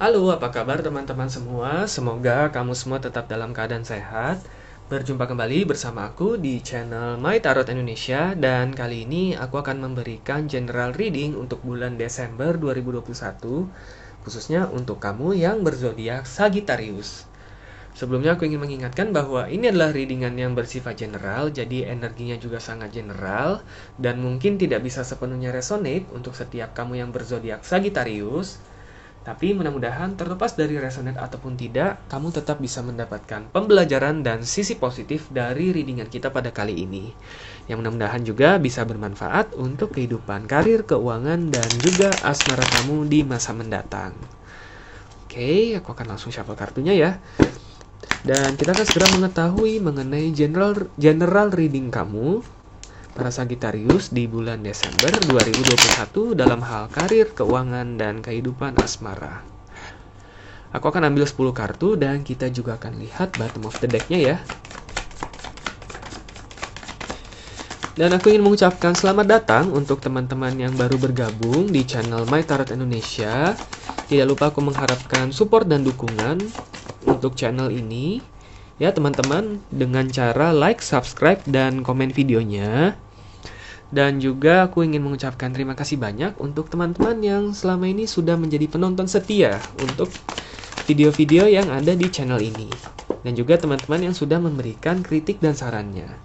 Halo, apa kabar teman-teman semua? Semoga kamu semua tetap dalam keadaan sehat. Berjumpa kembali bersama aku di channel My Tarot Indonesia dan kali ini aku akan memberikan general reading untuk bulan Desember 2021 khususnya untuk kamu yang berzodiak Sagittarius. Sebelumnya aku ingin mengingatkan bahwa ini adalah readingan yang bersifat general, jadi energinya juga sangat general dan mungkin tidak bisa sepenuhnya resonate untuk setiap kamu yang berzodiak Sagittarius. Tapi mudah-mudahan terlepas dari resonate ataupun tidak, kamu tetap bisa mendapatkan pembelajaran dan sisi positif dari readingan kita pada kali ini. Yang mudah-mudahan juga bisa bermanfaat untuk kehidupan karir, keuangan, dan juga asmara kamu di masa mendatang. Oke, aku akan langsung shuffle kartunya ya. Dan kita akan segera mengetahui mengenai general reading kamu para Sagittarius di bulan Desember 2021 dalam hal karir, keuangan, dan kehidupan asmara. Aku akan ambil 10 kartu dan kita juga akan lihat bottom of the deck-nya ya. Dan aku ingin mengucapkan selamat datang untuk teman-teman yang baru bergabung di channel My Tarot Indonesia. Tidak lupa aku mengharapkan support dan dukungan untuk channel ini. Ya teman-teman, dengan cara like, subscribe, dan komen videonya. Dan juga aku ingin mengucapkan terima kasih banyak untuk teman-teman yang selama ini sudah menjadi penonton setia untuk video-video yang ada di channel ini. Dan juga teman-teman yang sudah memberikan kritik dan sarannya.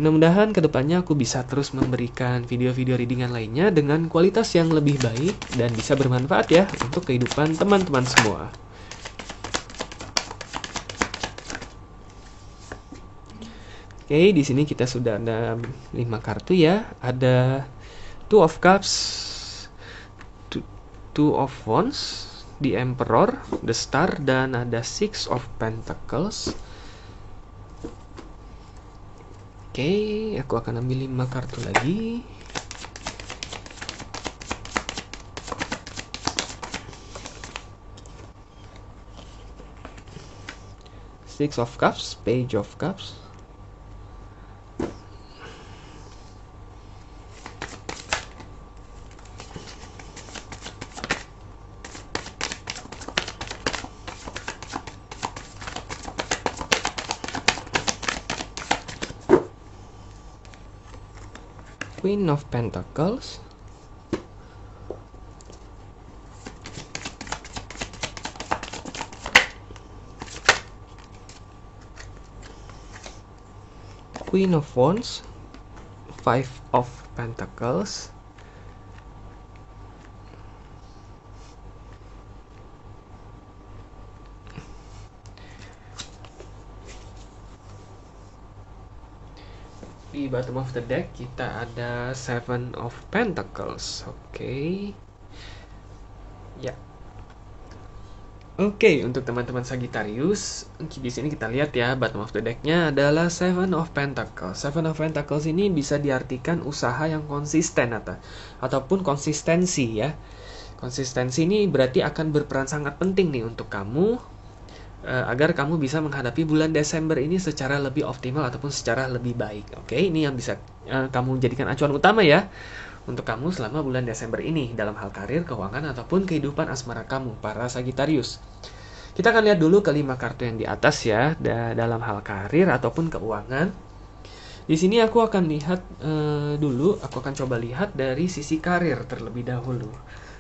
Mudah-mudahan kedepannya aku bisa terus memberikan video-video readingan lainnya dengan kualitas yang lebih baik dan bisa bermanfaat ya untuk kehidupan teman-teman semua. Oke, di sini kita sudah ada 5 kartu ya. Ada Two of Cups, Two of Wands, The Emperor, The Star, dan ada Six of Pentacles. Oke, aku akan ambil 5 kartu lagi. Six of Cups, Page of Cups, Queen of Pentacles, Queen of Wands, Five of Pentacles, di bottom of the deck kita ada Seven of Pentacles. Oke. Ya. Oke, untuk teman-teman Sagittarius, di sini kita lihat ya, bottom of the deck-nya adalah Seven of Pentacles. Seven of Pentacles ini bisa diartikan usaha yang konsisten ataupun konsistensi ya. Konsistensi ini berarti akan berperan sangat penting nih untuk kamu agar kamu bisa menghadapi bulan Desember ini secara lebih optimal ataupun secara lebih baik. Oke, ini yang bisa kamu jadikan acuan utama ya untuk kamu selama bulan Desember ini dalam hal karir, keuangan, ataupun kehidupan asmara kamu, para Sagittarius. Kita akan lihat dulu kelima kartu yang di atas ya, dalam hal karir ataupun keuangan. Di sini aku akan lihat aku akan coba lihat dari sisi karir terlebih dahulu.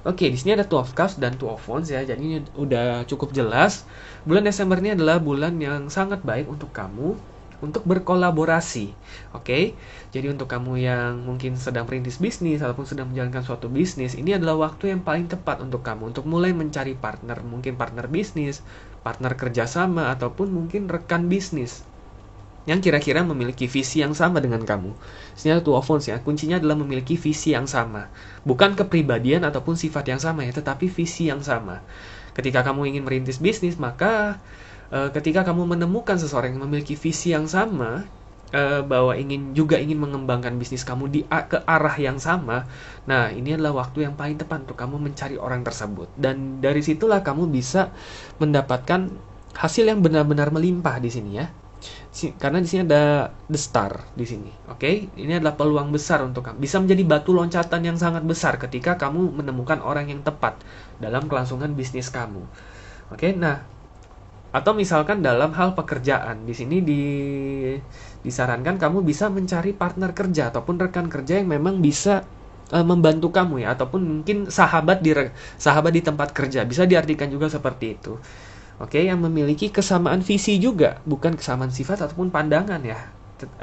Oke, di sini ada Two of Cups dan Two of Wands ya, jadi ini udah cukup jelas. Bulan Desember ini adalah bulan yang sangat baik untuk kamu untuk berkolaborasi. Oke, jadi untuk kamu yang mungkin sedang merintis bisnis ataupun sedang menjalankan suatu bisnis, ini adalah waktu yang paling tepat untuk kamu untuk mulai mencari partner, mungkin partner bisnis, partner kerjasama, ataupun mungkin rekan bisnis yang kira-kira memiliki visi yang sama dengan kamu. Sini Two of Wands ya, kuncinya adalah memiliki visi yang sama. Bukan kepribadian ataupun sifat yang sama ya, tetapi visi yang sama. Ketika kamu ingin merintis bisnis, maka ketika kamu menemukan seseorang yang memiliki visi yang sama, bahwa ingin mengembangkan bisnis kamu ke arah yang sama, nah ini adalah waktu yang paling tepat untuk kamu mencari orang tersebut. Dan dari situlah kamu bisa mendapatkan hasil yang benar-benar melimpah di sini ya. Karena di sini ada the star di sini. Oke, ini adalah peluang besar untuk kamu. Bisa menjadi batu loncatan yang sangat besar ketika kamu menemukan orang yang tepat dalam kelangsungan bisnis kamu. Oke, nah, atau misalkan dalam hal pekerjaan, di sini disarankan kamu bisa mencari partner kerja ataupun rekan kerja yang memang bisa membantu kamu ya, ataupun mungkin sahabat di tempat kerja, bisa diartikan juga seperti itu. Oke, yang memiliki kesamaan visi juga, bukan kesamaan sifat ataupun pandangan ya.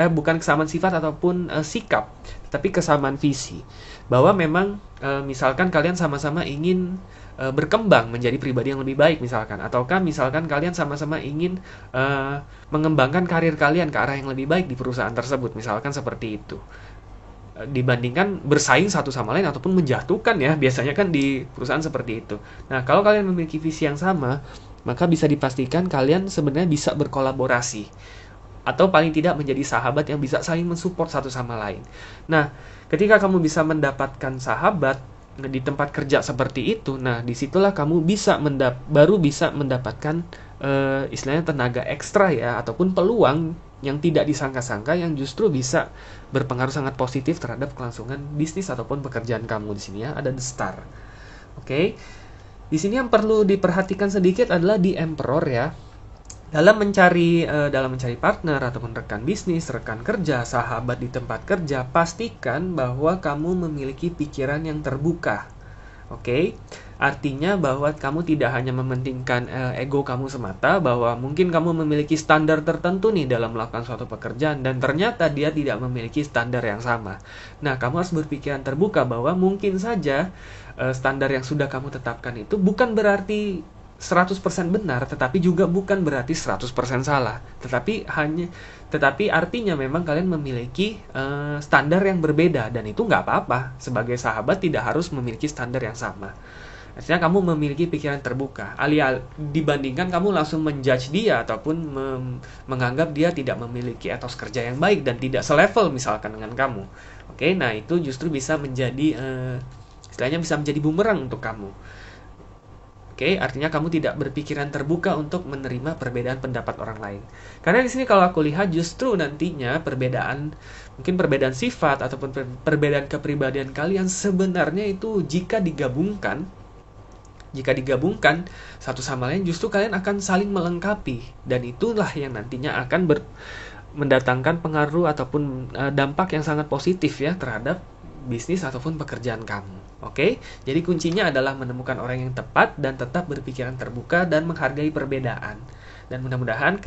Bukan kesamaan sifat ataupun sikap, tapi kesamaan visi. Bahwa memang misalkan kalian sama-sama ingin berkembang menjadi pribadi yang lebih baik misalkan, ataukah misalkan kalian sama-sama ingin mengembangkan karir kalian ke arah yang lebih baik di perusahaan tersebut, misalkan seperti itu. Dibandingkan bersaing satu sama lain ataupun menjatuhkan ya, biasanya kan di perusahaan seperti itu. Nah, kalau kalian memiliki visi yang sama, maka bisa dipastikan kalian sebenarnya bisa berkolaborasi atau paling tidak menjadi sahabat yang bisa saling mensupport satu sama lain. Nah, ketika kamu bisa mendapatkan sahabat di tempat kerja seperti itu, nah disitulah kamu baru bisa mendapatkan istilahnya tenaga ekstra ya, ataupun peluang yang tidak disangka-sangka yang justru bisa berpengaruh sangat positif terhadap kelangsungan bisnis ataupun pekerjaan kamu. Di sini ya ada the star. Oke. Di sini yang perlu diperhatikan sedikit adalah di Emperor ya. Dalam mencari partner ataupun rekan bisnis, rekan kerja, sahabat di tempat kerja, pastikan bahwa kamu memiliki pikiran yang terbuka. Oke? Artinya bahwa kamu tidak hanya mementingkan ego kamu semata, bahwa mungkin kamu memiliki standar tertentu nih dalam melakukan suatu pekerjaan dan ternyata dia tidak memiliki standar yang sama. Nah, kamu harus berpikiran terbuka bahwa mungkin saja standar yang sudah kamu tetapkan itu bukan berarti 100% benar, tetapi juga bukan berarti 100% salah. Tetapi artinya memang kalian memiliki standar yang berbeda, dan itu nggak apa-apa. Sebagai sahabat tidak harus memiliki standar yang sama. Artinya kamu memiliki pikiran terbuka. Dibandingkan kamu langsung menjudge dia ataupun menganggap dia tidak memiliki etos kerja yang baik dan tidak selevel misalkan dengan kamu. Oke, nah itu justru bisa menjadi istilahnya bisa menjadi bumerang untuk kamu. Oke, artinya kamu tidak berpikiran terbuka untuk menerima perbedaan pendapat orang lain. Karena di sini kalau aku lihat justru nantinya mungkin perbedaan sifat ataupun perbedaan kepribadian kalian sebenarnya itu jika digabungkan satu sama lain justru kalian akan saling melengkapi, dan itulah yang nantinya akan mendatangkan pengaruh ataupun dampak yang sangat positif ya terhadap bisnis ataupun pekerjaan kamu. Oke, jadi kuncinya adalah menemukan orang yang tepat dan tetap berpikiran terbuka dan menghargai perbedaan. Dan mudah-mudahan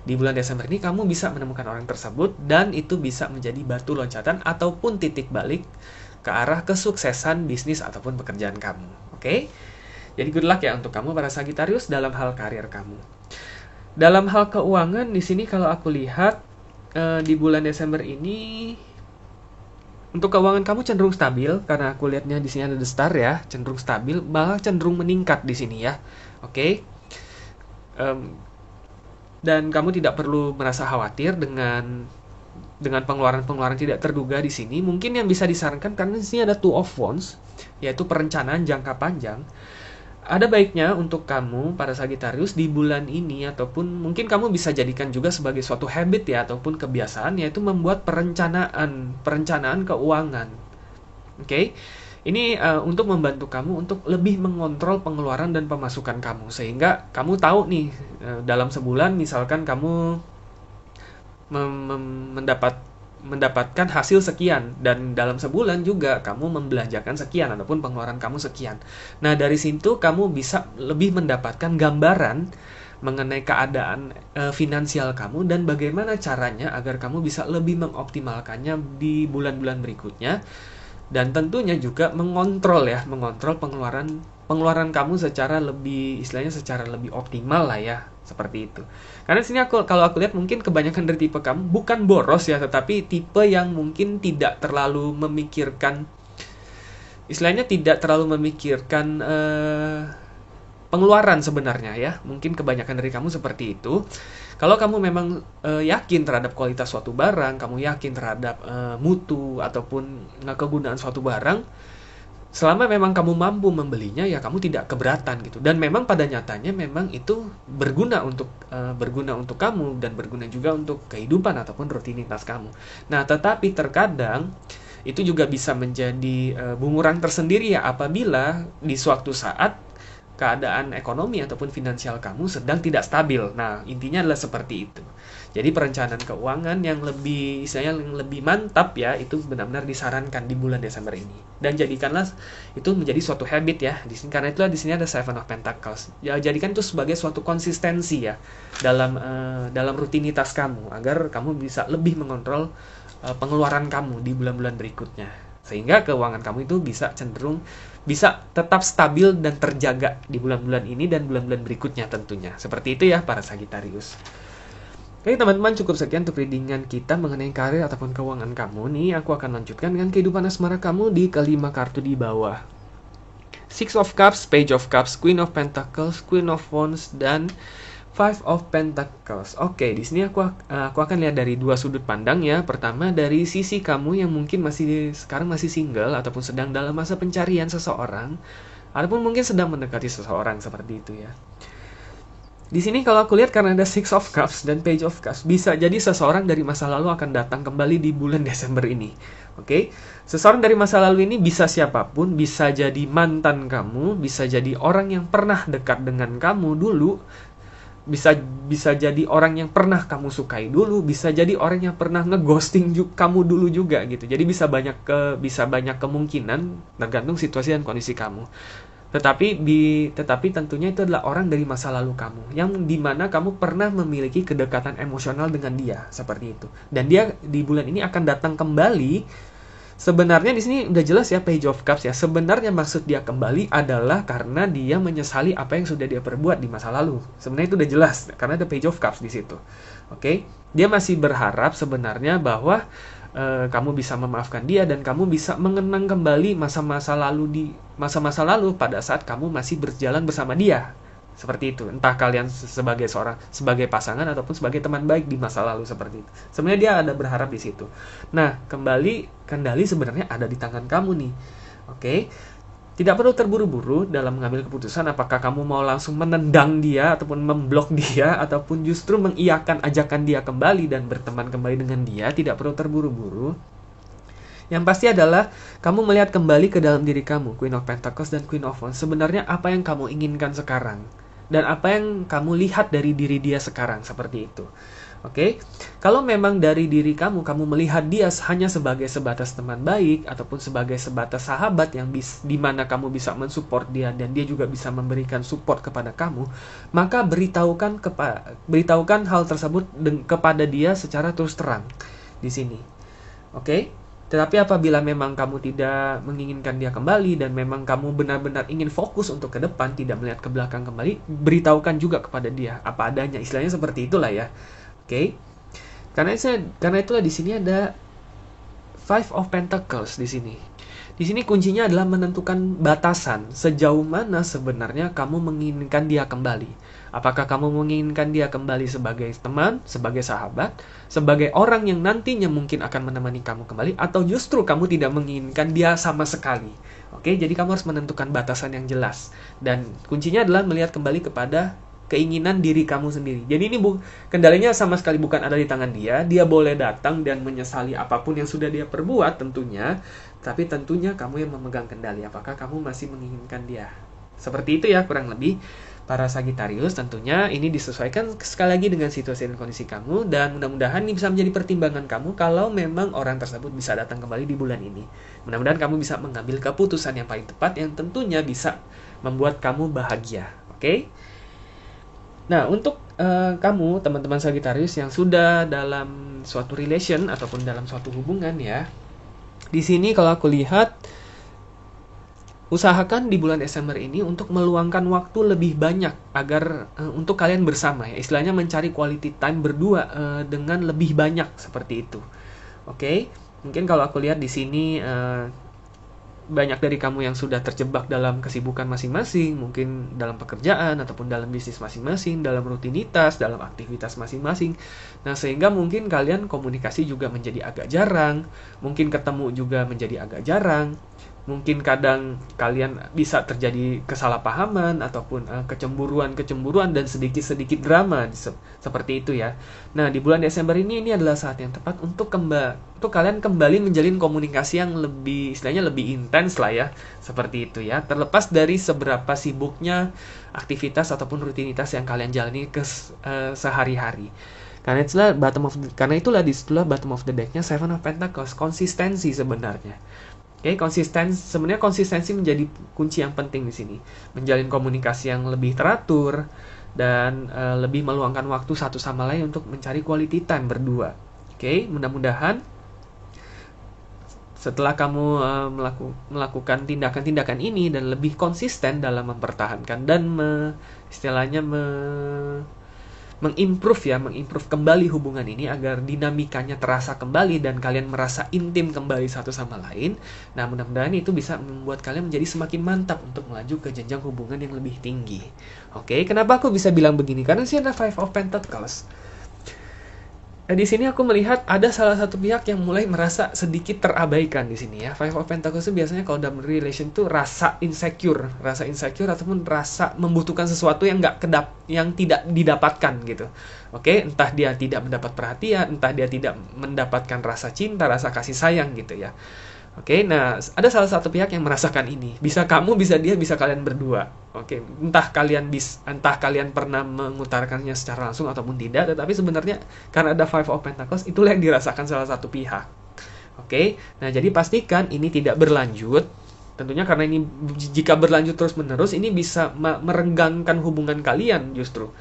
di bulan Desember ini kamu bisa menemukan orang tersebut dan itu bisa menjadi batu loncatan ataupun titik balik ke arah kesuksesan bisnis ataupun pekerjaan kamu. Oke, jadi good luck ya untuk kamu para Sagittarius dalam hal karir kamu. Dalam hal keuangan di sini kalau aku lihat di bulan Desember ini untuk keuangan kamu cenderung stabil, karena aku lihatnya di sini ada the star ya, cenderung stabil, malah cenderung meningkat di sini ya. Oke. Dan kamu tidak perlu merasa khawatir dengan pengeluaran-pengeluaran tidak terduga di sini. Mungkin yang bisa disarankan karena di sini ada two of wands, yaitu perencanaan jangka panjang. Ada baiknya untuk kamu para Sagittarius di bulan ini, ataupun mungkin kamu bisa jadikan juga sebagai suatu habit ya, ataupun kebiasaan, yaitu membuat perencanaan keuangan. Oke? Ini untuk membantu kamu untuk lebih mengontrol pengeluaran dan pemasukan kamu, sehingga kamu tahu nih dalam sebulan misalkan kamu mendapatkan hasil sekian, dan dalam sebulan juga kamu membelanjakan sekian ataupun pengeluaran kamu sekian. Nah, dari situ kamu bisa lebih mendapatkan gambaran mengenai keadaan finansial kamu dan bagaimana caranya agar kamu bisa lebih mengoptimalkannya di bulan-bulan berikutnya, dan tentunya juga mengontrol pengeluaran kamu secara lebih optimal lah ya, seperti itu. Karena di sini kalau aku lihat mungkin kebanyakan dari tipe kamu bukan boros ya, tetapi tipe yang mungkin tidak terlalu memikirkan pengeluaran sebenarnya ya. Mungkin kebanyakan dari kamu seperti itu. Kalau kamu memang yakin terhadap kualitas suatu barang, kamu yakin terhadap mutu ataupun kegunaan suatu barang, Selama memang kamu mampu membelinya, ya kamu tidak keberatan gitu. Dan memang pada nyatanya memang itu berguna untuk kamu dan berguna juga untuk kehidupan ataupun rutinitas kamu. Nah, tetapi terkadang itu juga bisa menjadi bumerang tersendiri ya apabila di suatu saat keadaan ekonomi ataupun finansial kamu sedang tidak stabil. Nah, intinya adalah seperti itu. Jadi perencanaan keuangan yang lebih istilahnya yang lebih mantap ya itu benar-benar disarankan di bulan Desember ini. Dan jadikanlah itu menjadi suatu habit ya. Karena itulah di sini ada Seven of Pentacles. Ya, jadikan itu sebagai suatu konsistensi ya dalam rutinitas kamu agar kamu bisa lebih mengontrol pengeluaran kamu di bulan-bulan berikutnya. Sehingga keuangan kamu itu bisa tetap stabil dan terjaga di bulan-bulan ini dan bulan-bulan berikutnya tentunya. Seperti itu ya para Sagittarius. Oke teman-teman, cukup sekian untuk readingan kita mengenai karir ataupun keuangan kamu. Nih aku akan lanjutkan dengan kehidupan asmara kamu di kelima kartu di bawah. Six of Cups, Page of Cups, Queen of Pentacles, Queen of Wands, dan Five of Pentacles. Oke, di sini aku akan lihat dari dua sudut pandang ya. Pertama dari sisi kamu yang mungkin sekarang masih single ataupun sedang dalam masa pencarian seseorang, ataupun mungkin sedang mendekati seseorang seperti itu ya. Di sini kalau aku lihat karena ada Six of Cups dan Page of Cups, bisa jadi seseorang dari masa lalu akan datang kembali di bulan Desember ini. Oke, seseorang dari masa lalu ini bisa siapapun, bisa jadi mantan kamu, bisa jadi orang yang pernah dekat dengan kamu dulu, bisa jadi orang yang pernah kamu sukai dulu, bisa jadi orang yang pernah ngeghosting kamu dulu juga gitu. Jadi bisa banyak kemungkinan tergantung situasi dan kondisi kamu. Tetapi tentunya itu adalah orang dari masa lalu kamu yang dimana kamu pernah memiliki kedekatan emosional dengan dia seperti itu. Dan dia di bulan ini akan datang kembali. Sebenarnya di sini udah jelas ya Page of Cups ya. Sebenarnya maksud dia kembali adalah karena dia menyesali apa yang sudah dia perbuat di masa lalu. Sebenarnya itu udah jelas karena ada Page of Cups di situ. Oke, dia masih berharap sebenarnya bahwa kamu bisa memaafkan dia dan kamu bisa mengenang kembali masa-masa lalu pada saat kamu masih berjalan bersama dia. Seperti itu. Entah kalian sebagai pasangan ataupun sebagai teman baik di masa lalu seperti itu. Sebenarnya dia ada berharap di situ. Nah, kendali sebenarnya ada di tangan kamu nih. Oke. Tidak perlu terburu-buru dalam mengambil keputusan apakah kamu mau langsung menendang dia ataupun memblok dia ataupun justru mengiyakan ajakan dia kembali dan berteman kembali dengan dia. Tidak perlu terburu-buru. Yang pasti adalah kamu melihat kembali ke dalam diri kamu, Queen of Pentacles dan Queen of Wands. Sebenarnya apa yang kamu inginkan sekarang dan apa yang kamu lihat dari diri dia sekarang seperti itu. Oke, kalau memang dari diri kamu melihat dia hanya sebagai sebatas teman baik ataupun sebagai sebatas sahabat yang di mana kamu bisa mensupport dia dan dia juga bisa memberikan support kepada kamu, maka beritahukan hal tersebut kepada dia secara terus terang di sini. Oke, tetapi apabila memang kamu tidak menginginkan dia kembali dan memang kamu benar-benar ingin fokus untuk ke depan, tidak melihat ke belakang kembali, beritahukan juga kepada dia apa adanya. Istilahnya seperti itulah ya. Oke, karena itulah di sini ada Five of Pentacles di sini. Di sini kuncinya adalah menentukan batasan sejauh mana sebenarnya kamu menginginkan dia kembali. Apakah kamu menginginkan dia kembali sebagai teman, sebagai sahabat, sebagai orang yang nantinya mungkin akan menemani kamu kembali, atau justru kamu tidak menginginkan dia sama sekali. Oke, jadi kamu harus menentukan batasan yang jelas. Dan kuncinya adalah melihat kembali kepada keinginan diri kamu sendiri. Jadi ini kendalinya sama sekali bukan ada di tangan dia. Dia boleh datang dan menyesali apapun yang sudah dia perbuat tentunya. Tapi tentunya kamu yang memegang kendali. Apakah kamu masih menginginkan dia? Seperti itu ya kurang lebih. Para Sagittarius tentunya ini disesuaikan sekali lagi dengan situasi dan kondisi kamu. Dan mudah-mudahan ini bisa menjadi pertimbangan kamu kalau memang orang tersebut bisa datang kembali di bulan ini. Mudah-mudahan kamu bisa mengambil keputusan yang paling tepat yang tentunya bisa membuat kamu bahagia. Oke? Nah, untuk kamu, teman-teman Sagittarius yang sudah dalam suatu relation ataupun dalam suatu hubungan ya, di sini kalau aku lihat, usahakan di bulan Desember ini untuk meluangkan waktu lebih banyak agar untuk kalian bersama ya, istilahnya mencari quality time berdua dengan lebih banyak seperti itu. Oke, mungkin kalau aku lihat di sini banyak dari kamu yang sudah terjebak dalam kesibukan masing-masing, mungkin dalam pekerjaan ataupun dalam bisnis masing-masing, dalam rutinitas, dalam aktivitas masing-masing. Nah, sehingga mungkin kalian komunikasi juga menjadi agak jarang, mungkin ketemu juga menjadi agak jarang. Mungkin kadang kalian bisa terjadi kesalahpahaman ataupun kecemburuan dan sedikit-sedikit drama seperti itu ya. Nah, di bulan Desember ini adalah saat yang tepat untuk kalian kembali menjalin komunikasi yang lebih istilahnya lebih intens lah ya. Seperti itu ya. Terlepas dari seberapa sibuknya aktivitas ataupun rutinitas yang kalian jalani sehari-hari. Karena itulah disitulah bottom of the deck-nya Seven of Pentacles, konsistensi sebenarnya. Oke, sebenarnya konsistensi menjadi kunci yang penting di sini. Menjalin komunikasi yang lebih teratur dan lebih meluangkan waktu satu sama lain untuk mencari quality time berdua. Oke, mudah-mudahan setelah kamu melakukan tindakan-tindakan ini dan lebih konsisten dalam mempertahankan dan mengimprove kembali hubungan ini agar dinamikanya terasa kembali dan kalian merasa intim kembali satu sama lain. Nah, mudah-mudahan itu bisa membuat kalian menjadi semakin mantap untuk melaju ke jenjang hubungan yang lebih tinggi. Oke, kenapa aku bisa bilang begini? Karena sih ada Five of Pentacles. Di sini aku melihat ada salah satu pihak yang mulai merasa sedikit terabaikan di sini ya. Five of Pentacles itu biasanya kalau dalam relation tuh rasa insecure ataupun rasa membutuhkan sesuatu yang tidak didapatkan gitu. Oke, entah dia tidak mendapat perhatian, entah dia tidak mendapatkan rasa cinta, rasa kasih sayang gitu ya. Oke, nah ada salah satu pihak yang merasakan ini. Bisa kamu, bisa dia, bisa kalian berdua. Oke, entah kalian pernah mengutarakannya secara langsung ataupun tidak, tetapi sebenarnya karena ada Five of Pentacles, itulah yang dirasakan salah satu pihak. Oke, nah jadi pastikan ini tidak berlanjut. Tentunya karena ini jika berlanjut terus-menerus, ini bisa merenggangkan hubungan kalian justru.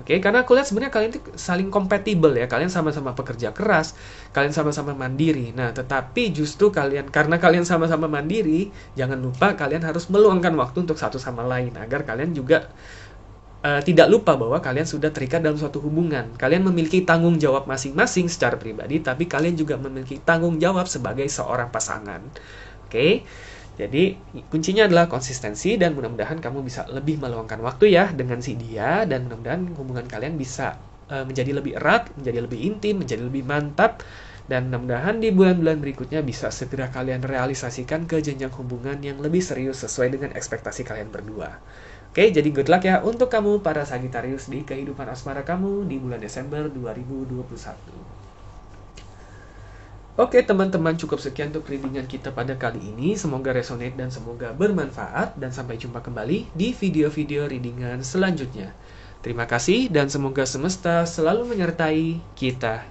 Oke, karena aku lihat sebenarnya kalian itu saling kompatibel ya. Kalian sama-sama pekerja keras, kalian sama-sama mandiri. Nah, tetapi justru karena kalian sama-sama mandiri, jangan lupa kalian harus meluangkan waktu untuk satu sama lain agar kalian juga tidak lupa bahwa kalian sudah terikat dalam suatu hubungan. Kalian memiliki tanggung jawab masing-masing secara pribadi, tapi kalian juga memiliki tanggung jawab sebagai seorang pasangan. Oke. Jadi kuncinya adalah konsistensi dan mudah-mudahan kamu bisa lebih meluangkan waktu ya dengan si dia dan mudah-mudahan hubungan kalian bisa menjadi lebih erat, menjadi lebih intim, menjadi lebih mantap dan mudah-mudahan di bulan-bulan berikutnya bisa segera kalian realisasikan ke jenjang hubungan yang lebih serius sesuai dengan ekspektasi kalian berdua. Oke, jadi good luck ya untuk kamu para Sagittarius di kehidupan asmara kamu di bulan Desember 2021. Oke teman-teman, cukup sekian untuk readingan kita pada kali ini. Semoga resonate dan semoga bermanfaat. Dan sampai jumpa kembali di video-video readingan selanjutnya. Terima kasih dan semoga semesta selalu menyertai kita